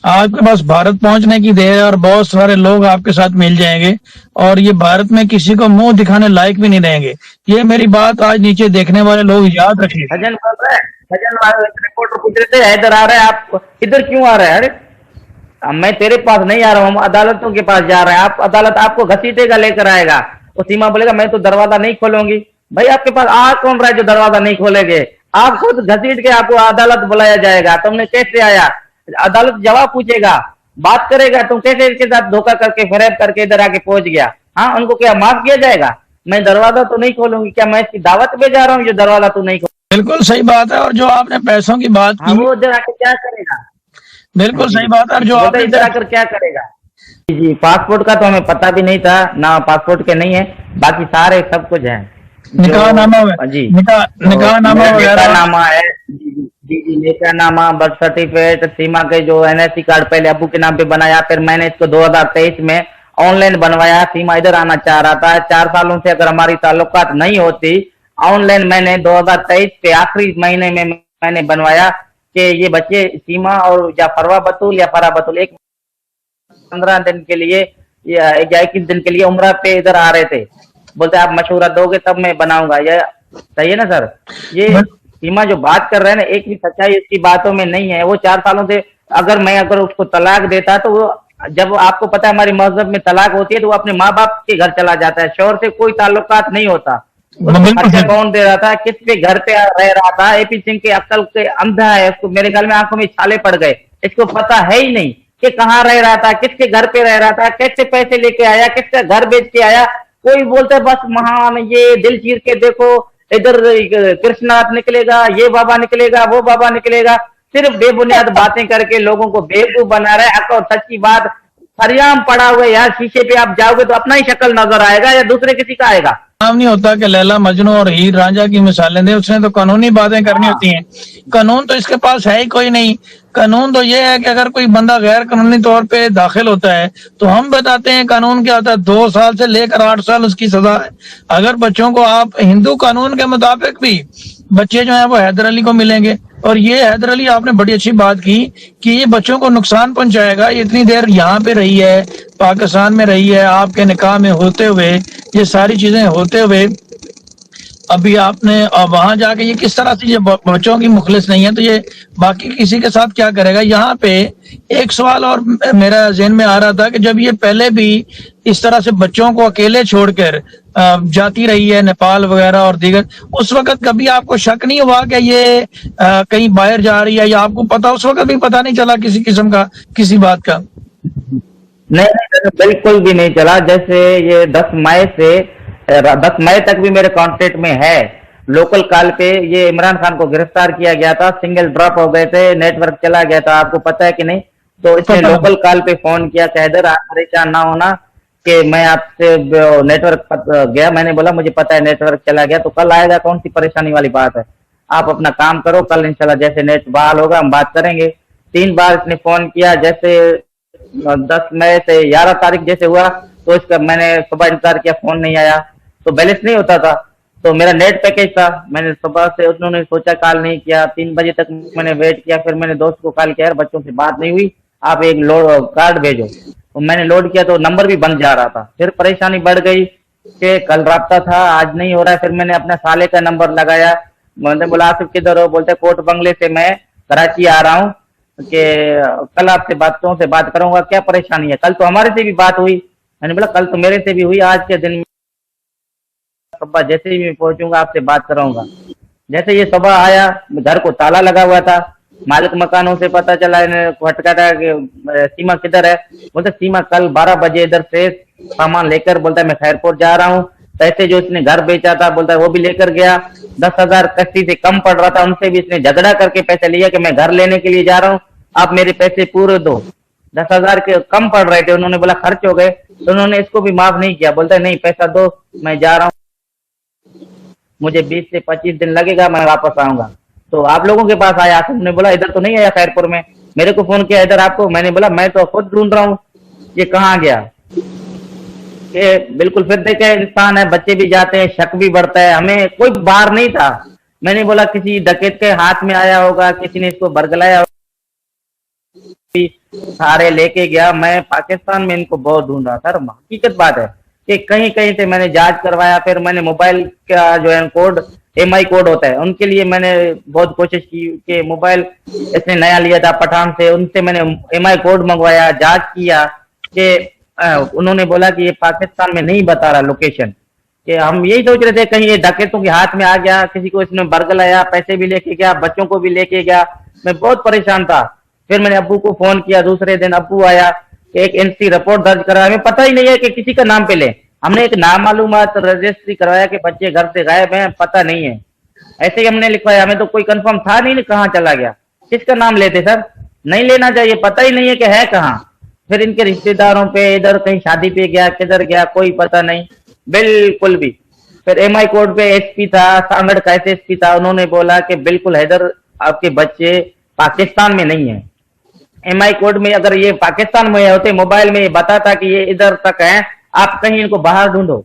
आपके पास भारत पहुंचने की देर है और बहुत सारे लोग आपके साथ मिल जाएंगे और ये भारत में किसी को मुंह दिखाने लायक भी नहीं रहेंगे। ये मेरी बात आज नीचे देखने वाले लोग याद रखिएगा। भजन बोल रहे हैं, भजन वाले रिपोर्टर पूछ रहे थे इधर आ रहे हैं आप, इधर क्यों आ रहे हैं? अरे अब मैं तेरे पास नहीं आ रहा हूँ, हम अदालतों के पास जा रहे हैं। आप अदालत आपको घसीटेगा, लेकर आएगा। वो सीमा बोलेगा मैं तो दरवाजा नहीं खोलूंगी। भाई आपके पास आ कौन रहा है जो दरवाजा नहीं खोलेंगे? आप खुद घसीट के आपको अदालत बुलाया जाएगा। तुमने कैसे आया? अदालत जवाब पूछेगा, बात करेगा, तुम कैसे इसके साथ धोखा करके फरेब करके इधर आके पहुंच गया? हाँ, उनको क्या माफ किया जाएगा? मैं दरवाजा तो नहीं खोलूंगी। क्या मैं इसकी दावत पे जा रहा हूँ जो दरवाजा तो नहीं खोल? बिल्कुल सही बात है। और जो आपने पैसों की बात हाँ, की, वो इधर आके क्या करेगा? बिल्कुल जी, सही बात है। और जो बोलते आपने इधर आकर क्या करेगा? जी जी, पासपोर्ट का तो हमें पता भी नहीं था ना, पासपोर्ट के नहीं है, बाकी सारे सब कुछ है। निकाह नामा जी, निकाह नामा मेरा वगैरह। नेकानामा है। जी जी जी जी, नेकानामा, बर्थ सर्टिफिकेट, सीमा के जो एनएससी कार्ड पहले अब्बू के नाम पे बनाया, फिर मैंने इसको 2023 में ऑनलाइन बनवाया। सीमा इधर आना चाह रहा था। 4 सालों से अगर हमारी ताल्लुकात नहीं होती, ऑनलाइन मैंने 2023 के आखिरी महीने में मैंने बनवाया कि ये बच्चे सीमा और या फरवा बतूल या फरा बतूल एक 15 दिन के लिए या 21 दिन के लिए उम्रा पे इधर आ रहे थे। बोलते आप मशवरा दोगे तब मैं बनाऊंगा। ये सही है ना सर? ये सीमा जो बात कर रहे हैं ना, एक भी सच्चाई इसकी बातों में नहीं है। वो 4 सालों से अगर उसको तलाक देता तो वो, जब आपको पता है हमारी मजहब में तलाक होती है तो वो अपने माँ बाप के घर चला जाता है, शौहर से कोई ताल्लुकात नहीं होता। उसको खर्चा कौन दे रहा था, किसके घर पे रह रहा था? एपी सिंह के अक्ल के अंधा है, उसको मेरे ख्याल में आंखों में छाले पड़ गए। इसको पता है ही नहीं कि कहाँ रह रहा था, किसके घर पे रह रहा था, कैसे पैसे लेके आया, किसका घर बेच के आया। कोई बोलता है बस महान, ये दिल चीर के देखो, इधर कृष्णनाथ निकलेगा, ये बाबा निकलेगा, वो बाबा निकलेगा। सिर्फ बेबुनियाद बातें करके लोगों को बेवकूफ बना रहा है। हक और सच्ची बात सरियाम पड़ा हुआ है यार। शीशे पे आप जाओगे तो अपना ही शक्ल नजर आएगा या दूसरे किसी का आएगा? काम नहीं होता कि लैला मजनू और हीर रांझा की मिसालें दे। उसने तो कानूनी बातें करनी होती हैं। कानून तो इसके पास है ही कोई नहीं। कानून तो ये है कि अगर कोई बंदा गैर कानूनी तौर पे दाखिल होता है तो हम बताते हैं कानून क्या होता है। 2 साल से लेकर 8 साल उसकी सजा है। अगर बच्चों को आप हिंदू कानून के मुताबिक भी बच्चे जो है वो हैदर अली को मिलेंगे। और ये हैदर अली, आपने बड़ी अच्छी बात की कि ये बच्चों को नुकसान पहुंचाएगा। ये इतनी देर यहाँ पे रही है, पाकिस्तान में रही है, आपके निकाह में होते हुए, ये सारी चीजें होते हुए, अभी आपने वहां जाके ये किस तरह से ये बच्चों की मुखलिस नहीं है तो ये बाकी किसी के साथ क्या करेगा। यहाँ पे एक सवाल और मेरा ज़हन में आ रहा था कि जब ये पहले भी इस तरह से बच्चों को अकेले छोड़कर जाती रही है नेपाल वगैरह और दीगर, उस वक्त कभी आपको शक नहीं हुआ कि ये कहीं बाहर जा रही है? या आपको पता, उस वक्त भी पता नहीं चला किसी किस्म का, किसी बात का? नहीं नहीं, बिल्कुल भी नहीं चला। जैसे ये 10 मई तक भी मेरे कांटेक्ट में है। लोकल कॉल पे ये इमरान खान को गिरफ्तार किया गया था, सिंगल ड्रॉप हो गए थे, नेटवर्क चला गया था, आपको पता है कि नहीं? तो इसने लोकल कॉल पे फोन किया, हैदर आप परेशान ना होना कि मैं आपसे नेटवर्क गया। मैंने बोला मुझे पता है नेटवर्क चला गया, तो कल आएगा, कौन सी परेशानी वाली बात है? आप अपना काम करो, कल इंशाल्लाह जैसे नेट बहाल होगा हम बात करेंगे। 3 बार इसने फोन किया। जैसे 10 मई से 11 तारीख जैसे हुआ तो इसका मैंने सुबह इंतजार किया, फोन नहीं आया, तो बैलेंस नहीं होता था, तो मेरा नेट पैकेज था। मैंने सुबह से, उन्होंने सोचा कॉल नहीं किया, 3 बजे तक मैंने वेट किया। फिर मैंने दोस्त को कॉल किया, यार बच्चों से बात नहीं हुई, आप एक कार्ड भेजो। तो मैंने लोड किया तो नंबर भी बंद जा रहा था। फिर परेशानी बढ़ गई कि कल राब्ता था, आज नहीं हो रहा है। फिर मैंने अपने साले का नंबर लगाया। मैंने बोला आसिफ किधर हो? बोलते कोट बंगले से मैं कराची आ रहा हूँ कि कल आपसे बातों से बात करूंगा, क्या परेशानी है? कल तो हमारे से भी बात हुई। मैंने बोला कल तो मेरे से भी हुई, आज के दिन में सुबह जैसे ही मैं पहुंचूंगा आपसे बात कराऊंगा। जैसे ये सुबह आया, घर को ताला लगा हुआ था। मालिक मकानों से पता चला, खटखटा कि सीमा किधर है? बोलते सीमा कल 12 बजे इधर से सामान लेकर, बोलता है मैं खैरपुर जा रहा हूँ। पैसे जो इसने घर बेचा था बोलता है वो भी लेकर गया। 10,000 कस्ती से कम पड़ रहा था, उनसे भी इसने झगड़ा करके पैसे लिया कि मैं घर लेने के लिए जा रहा हूँ, आप मेरे पैसे पूरे दो। 10,000 के कम पड़ रहे थे, उन्होंने बोला खर्च हो गए, तो उन्होंने इसको भी माफ नहीं किया। बोलता है नहीं पैसा दो, मैं जा रहा हूँ, मुझे 20 से 25 दिन लगेगा, मैं वापस आऊंगा। तो आप लोगों के पास आया, तुमने बोला इधर तो नहीं आया खैरपुर में। मेरे को फोन किया इधर आपको, मैंने बोला मैं तो खुद ढूंढ रहा हूँ, ये कहाँ गया? ये बिल्कुल फिर देखे इंसान है, बच्चे भी जाते हैं, शक भी बढ़ता है। हमें कोई बाहर नहीं था। मैंने बोला किसी डकैत के हाथ में आया होगा, किसी ने इसको बरगलाया। भी सारे लेके गया। मैं पाकिस्तान में इनको बहुत ढूंढा सर, हकीकत बात है कि कहीं कहीं से मैंने जांच करवाया, फिर मैंने मोबाइल का जो है कोड MI कोड होता है उनके लिए मैंने बहुत कोशिश की कि मोबाइल इसने नया लिया था पठान से, उनसे मैंने MI कोड मंगवाया, जांच किया कि उन्होंने बोला कि ये पाकिस्तान में नहीं बता रहा लोकेशन, कि हम यही सोच रहे थे कहीं ये डकैतों के हाथ में आ गया, किसी को इसने बरगलाया, पैसे भी लेके गया, बच्चों को भी लेके गया। मैं बहुत परेशान था। फिर मैंने अब्बू को फोन किया, दूसरे दिन अब्बू आया, एक NC रिपोर्ट दर्ज करा। हमें पता ही नहीं है कि किसी का नाम पे ले, हमने एक नामालूमात रजिस्ट्री करवाया कि बच्चे घर से गायब हैं, पता नहीं है, ऐसे ही हमने लिखवाया। हमें तो कोई कंफर्म था नहीं कहाँ चला गया, किसका नाम लेते सर, नहीं लेना चाहिए, पता ही नहीं है कि है कहाँ। फिर इनके रिश्तेदारों पे इधर कहीं शादी पे गया, किधर गया कोई पता नहीं बिल्कुल भी। फिर MI कोड पे SP था, सांगड़ का SSP था, उन्होंने बोला कि बिल्कुल हैदर आपके बच्चे पाकिस्तान में नहीं है। MI कोड में अगर ये पाकिस्तान में होते, मोबाइल में ये बताता कि ये इधर तक है, आप कहीं इनको बाहर ढूंढो।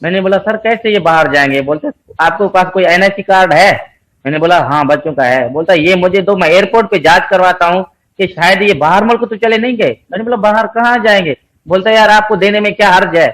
मैंने बोला सर कैसे ये बाहर जाएंगे? बोलते आपके पास कोई NIC कार्ड है? मैंने बोला हाँ बच्चों का है। बोलता ये मुझे दो, मैं एयरपोर्ट पे जांच करवाता हूँ कि शायद ये बाहर मुल्क तो चले नहीं गए। मैंने बोला बाहर कहाँ जाएंगे? बोलता यार आपको देने में क्या हर्ज है,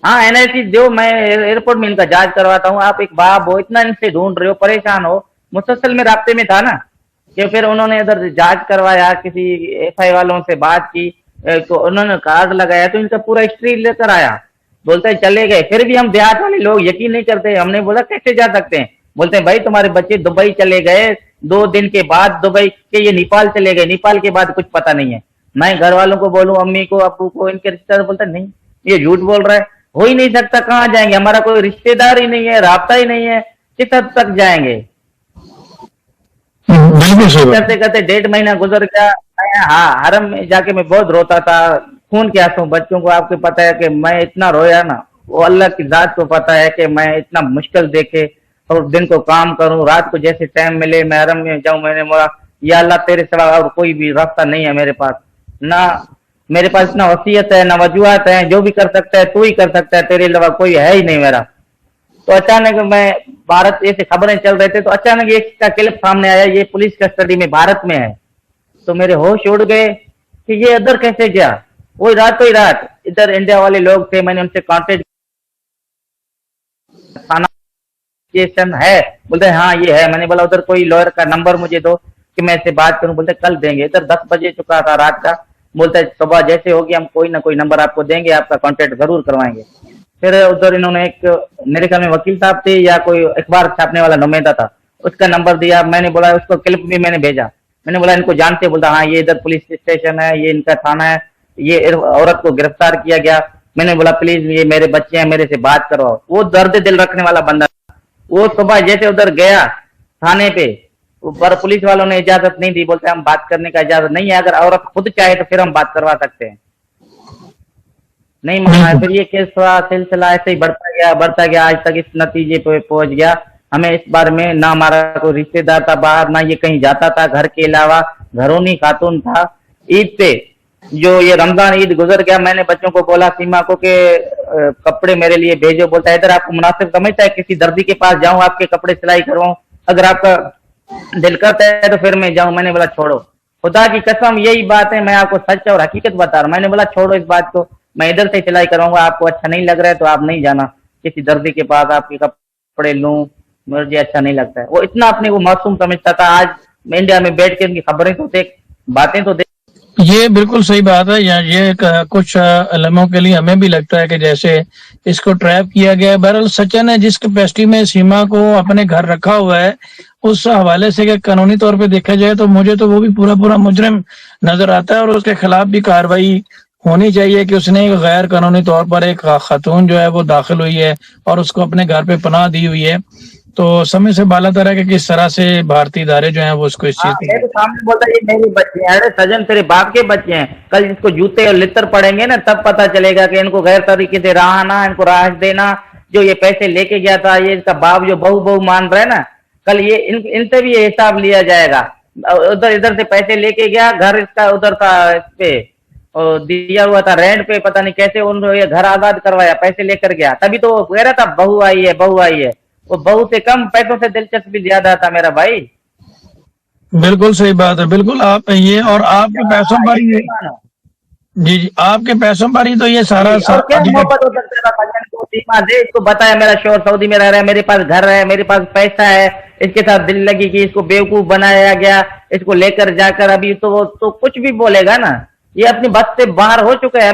हाँ NIC दो, मैं एयरपोर्ट में इनका जांच करवाता हूँ। आप एक बाप हो, इतना इनसे ढूंढ रहे हो, परेशान हो, मुसलसल में रास्ते में था ना। कि फिर उन्होंने इधर जांच करवाया, किसी FI वालों से बात की, तो उन्होंने कार्ड लगाया, तो इनका पूरा हिस्ट्री लेकर आया। बोलते हैं चले गए। फिर भी हम देहात वाले लोग यकीन नहीं करते। हमने बोला कैसे जा सकते हैं? बोलते हैं भाई तुम्हारे बच्चे दुबई चले गए, 2 दिन के बाद दुबई के ये नेपाल चले गए, नेपाल के बाद कुछ पता नहीं है। मैं घर वालों को बोलूं, अम्मी को, अब्बू को, इनके रिश्तेदार, बोलते नहीं ये झूठ बोल रहा है, हो ही नहीं सकता, कहाँ जाएंगे, हमारा कोई रिश्तेदार ही नहीं है, राब्ता ही नहीं है, किस हद तक जाएंगे? बिल्कुल सही बात। करते करते 1.5 महीना गुजर गया। हाँ, हरम में जाके मैं बहुत रोता था, खून के आंसू। बच्चों को आपको पता है कि मैं इतना रोया ना, वो अल्लाह की जात को पता है कि मैं इतना मुश्किल देखे और दिन को काम करूं, रात को जैसे टाइम मिले मैं हरम में जाऊं। मैंने बोला या अल्लाह तेरे सिवा और कोई भी रास्ता नहीं है मेरे पास, ना मेरे पास इतना वसीयत है, ना वजूहत है, जो भी कर सकता है तू ही कर सकता है, तेरे अलावा कोई है ही नहीं मेरा। तो अचानक मैं भारत, ऐसे खबरें चल रहे थे, तो अचानक एक का क्लिप सामने आया, ये पुलिस कस्टडी में भारत में है। तो मेरे होश उड़ गए कि ये इधर कैसे गया। वही रातों ही रात इधर इंडिया वाले लोग थे, मैंने उनसे कांटेक्ट, थाना स्टेशन है? बोलते हाँ ये है। मैंने बोला उधर कोई लॉयर का नंबर मुझे दो कि मैं इससे बात करूं। बोलते कल देंगे। इधर 10 बजे चुका था रात का। बोलता है सुबह जैसे होगी हम कोई ना कोई नंबर आपको देंगे, आपका कांटेक्ट जरूर करवाएंगे। फिर उधर इन्होंने एक, मेरे ख्याल में वकील साहब थे या कोई अखबार छापने वाला नुमाइंदा था, उसका नंबर दिया। मैंने बोला, उसको क्लिप भी मैंने भेजा। मैंने बोला इनको जानते? बोलता हाँ ये इधर पुलिस स्टेशन है, ये इनका थाना है, ये औरत को गिरफ्तार किया गया। मैंने बोला प्लीज ये मेरे बच्चे हैं, मेरे से बात करवाओ। वो दर्द दिल रखने वाला बंदा, वो सुबह जैसे उधर गया थाने पे, पर पुलिस वालों ने इजाजत नहीं दी। बोलते हम बात करने का इजाजत नहीं है, अगर औरत खुद चाहे तो फिर हम बात करवा सकते हैं। नहीं माना है। फिर ये केस थोड़ा सिलसिला ऐसे ही बढ़ता गया, आज तक इस नतीजे पे पहुंच गया। हमें इस बारे में ना हमारा कोई रिश्तेदार था बाहर, ना ये कहीं जाता था, घर के अलावा घरोनी खातून था। ईद पे जो ये रमजान ईद गुजर गया, मैंने बच्चों को बोला सीमा को कि कपड़े मेरे लिए भेजो। बोलता है इधर आपको मुनासिब समझता है किसी दर्जी के पास जाऊं, आपके कपड़े सिलाई करवाऊं? अगर आपका दिल करता है तो फिर मैं जाऊं। मैंने बोला छोड़ो, खुदा की कसम यही बात है, मैं आपको सच और हकीकत बता रहा हूं। मैंने बोला छोड़ो इस बात को, मैं इधर से सिलाई कराऊंगा, आपको अच्छा नहीं लग रहा है तो आप नहीं जाना किसी दर्जी के पास, आपके कपड़े लूं, मुझे अच्छा नहीं लगता है। वो इतना अपने को मासूम समझता था। आज मैं इंडिया में बैठ के उनकी खबरें तो देख, बातें तो देख। ये बिल्कुल सही बात है। ये कुछ लम्हों के लिए हमें भी लगता है कि जैसे इसको ट्रैप किया गया है। बहरहाल सचिन है जिस कैपेसिटी में सीमा को अपने घर रखा हुआ है, उस हवाले से कि कानूनी तौर पे देखा जाए तो मुझे तो वो भी पूरा मुजरिम नजर आता है और उसके खिलाफ भी कार्रवाई होनी चाहिए कि उसने एक गैर कानूनी तौर पर एक खातून जो है वो दाखिल हुई है और उसको अपने घर पे पनाह दी हुई है। तो समय से बालातर है कि किस तरह से भारतीय इदारे जो हैं वो उसको इस चीज मेरे सामने बोलता है ये मेरे बच्चे हैं। अरे सजन तेरे बाप के बच्चे हैं, कल इसको जूते और लित्तर पड़ेंगे ना तब पता चलेगा कि इनको गैर तरीके से रहाना, इनको राहत देना। जो ये पैसे लेके गया था, ये इसका बाप जो बहू मान रहा है ना, कल ये इनसे भी ये हिसाब लिया जाएगा। उधर इधर से पैसे लेके गया, घर इसका उधर था, इस पे दिया हुआ था रेंट पे, पता नहीं कैसे उन्होंने ये घर आजाद करवाया, पैसे लेकर गया। तभी तो वो कह रहा था बहू आई है, बहू आई है। वो बहू से कम पैसों से दिलचस्पी ज्यादा था मेरा भाई। बिल्कुल सही बात है, बिल्कुल। आप ये और आपके पैसों पर ही जी जी, आपके पैसों पर ही तो ये सारा और क्या मोहब्बत हो सकता है भाईजान को? बीमा दे, इसको बताया मेरा शोहर सऊदी में रह रहा है, मेरे पास घर है, मेरे पास पैसा है, इसके साथ दिल लगी कि इसको बेवकूफ बनाया गया, इसको लेकर जाकर अभी तो कुछ भी बोलेगा ना, ये अपनी बस से बाहर हो चुका है।